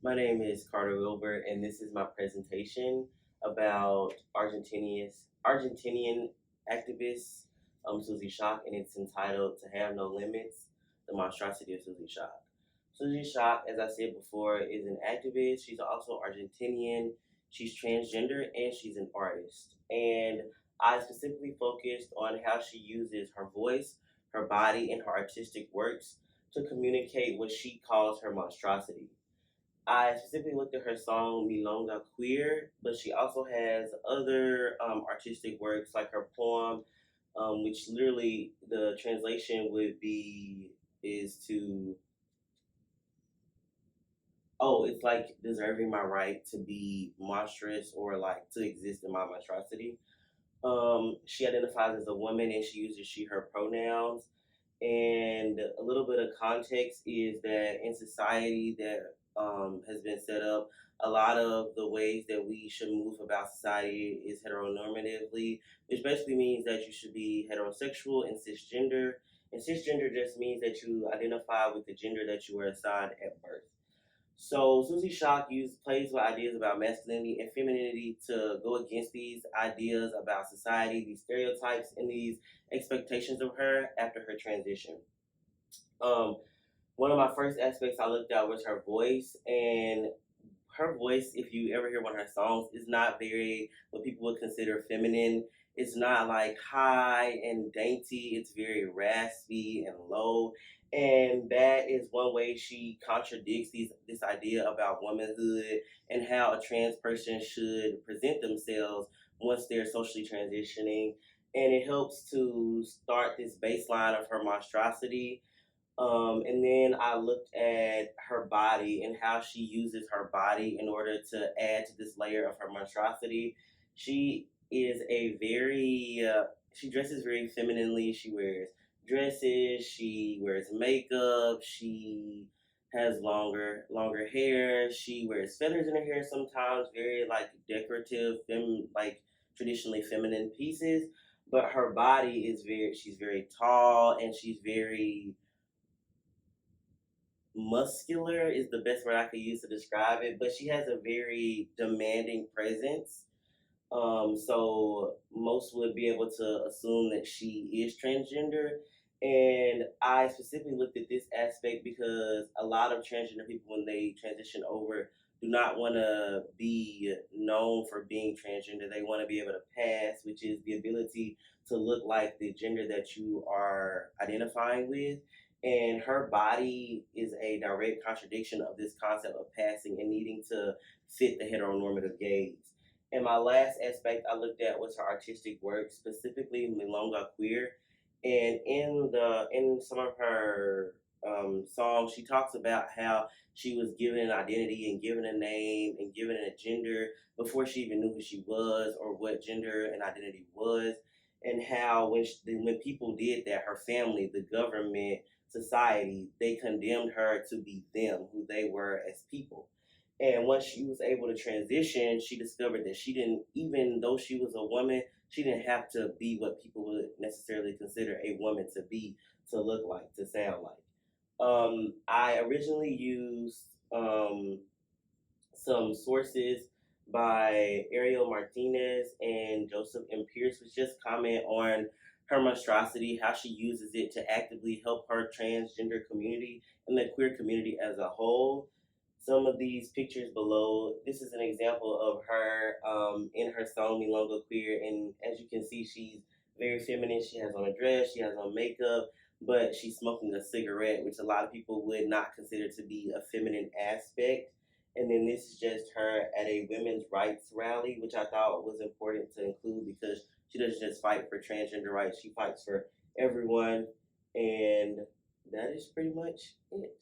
My name is Carter Wilbert, and this is my presentation about Argentinian activist Susy Shock, and it's entitled "To Have No Limits: The Monstrosity of Susy Shock." Susy Shock, as I said before, is an activist. She's also Argentinian. She's transgender, and she's an artist. And I specifically focused on how she uses her voice, her body, and her artistic works to communicate what she calls her monstrosity. I specifically looked at her song Milonga Queer, but she also has other artistic works like her poem, which literally the translation would be is to, oh, it's like deserving my right to be monstrous or like to exist in my monstrosity. She identifies as a woman and she uses she, her pronouns. And a little bit of context is that in society that has been set up, a lot of the ways that we should move about society is heteronormatively, which basically means that you should be heterosexual and cisgender. And cisgender just means that you identify with the gender that you were assigned at birth. So Susie Shock plays with ideas about masculinity and femininity to go against these ideas about society, these stereotypes, and these expectations of her after her transition. Um, One of my first aspects I looked at was her voice, and her voice, if you ever hear one of her songs, is not very what people would consider feminine. It's not like high and dainty. It's very raspy and low. And that is one way she contradicts this idea about womanhood and how a trans person should present themselves once they're socially transitioning. And it helps to start this baseline of her monstrosity, and then I looked at her body and how she uses her body in order to add to this layer of her monstrosity. She is a she dresses very femininely. She wears dresses, she wears makeup, she has longer hair, she wears feathers in her hair sometimes, very like decorative, like traditionally feminine pieces. But her body is she's very tall and she's very muscular is the best word I could use to describe it, but she has a very demanding presence. So most would be able to assume that she is transgender. And I specifically looked at this aspect because a lot of transgender people, when they transition over, do not want to be known for being transgender. They want to be able to pass, which is the ability to look like the gender that you are identifying with. And her body is a direct contradiction of this concept of passing and needing to fit the heteronormative gaze. And my last aspect I looked at was her artistic work, specifically Milonga Queer. And in some of her songs, she talks about how she was given an identity and given a name and given a gender before she even knew who she was or what gender and identity was, and how when people did that, her family, the government, society, they condemned her to be them, who they were as people. And once she was able to transition, she discovered that she didn't, even though she was a woman, she didn't have to be what people would necessarily consider a woman to be, to look like, to sound like. I originally used some sources by Ariel Martinez and Joseph M. Pierce, which just comment on her monstrosity, how she uses it to actively help her transgender community and the queer community as a whole. Some of these pictures below, this is an example of her in her song Milonga Queer. And as you can see, she's very feminine. She has on a dress, she has on makeup, but she's smoking a cigarette, which a lot of people would not consider to be a feminine aspect. And then this is just her at a women's rights rally, which I thought was important to include because she doesn't just fight for transgender rights, she fights for everyone. And that is pretty much it.